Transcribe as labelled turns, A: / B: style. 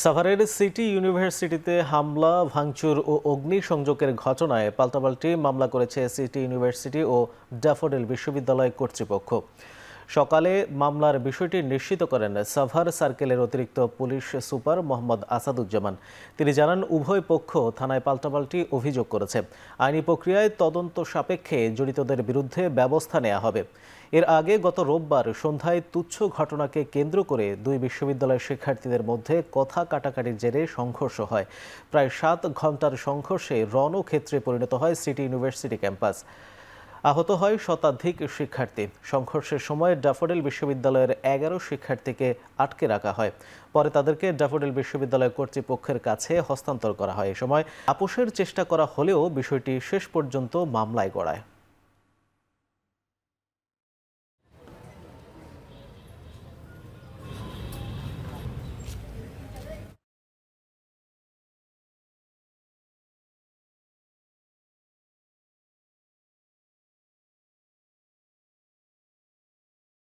A: সাভারের সিটি ইউনিভার্সিটিতে হামলা, ভাঙচুর ও অগ্নিসংযোগের ঘটনায় পাল্টাপাল্টি মামলা করেছে সিটি ইউনিভার্সিটি ও ড্যাফোডিল বিশ্ববিদ্যালয় কর্তৃপক্ষ। সকালে মামলার বিষয়টি নিশ্চিত করেন সাভার সার্কেলের অতিরিক্ত পুলিশ সুপার মোহাম্মদ আসাদুজ্জামান। তিনি জানান, উভয় পক্ষ থানায় পাল্টাপাল্টি অভিযোগ করেছে। আইনি প্রক্রিয়ায় তদন্ত সাপেক্ষে জড়িতদের বিরুদ্ধে ব্যবস্থা নেওয়া হবে। এর আগে গত রোববার সন্ধ্যায় তুচ্ছ ঘটনাকে কেন্দ্র করে দুই বিশ্ববিদ্যালয়ের শিক্ষার্থীদের মধ্যে কথা কাটাকাটির জেরে সংঘর্ষ হয়। প্রায় 7 ঘন্টার সংঘর্ষে রণক্ষেত্রে পরিণত হয় সিটি ইউনিভার্সিটি ক্যাম্পাস। আহত হয় শতাধিক শিক্ষার্থী। সংঘর্ষের সময় ড্যাফোডিল বিশ্ববিদ্যালয়ের 11 শিক্ষার্থীকে আটকে রাখা হয়। পরে তাদেরকে ড্যাফোডিল বিশ্ববিদ্যালয় কর্তৃপক্ষের কাছে হস্তান্তর করা হয়। এ সময় আপোষের চেষ্টা করা হলেও বিষয়টি শেষ পর্যন্ত মামলায় গড়ায়।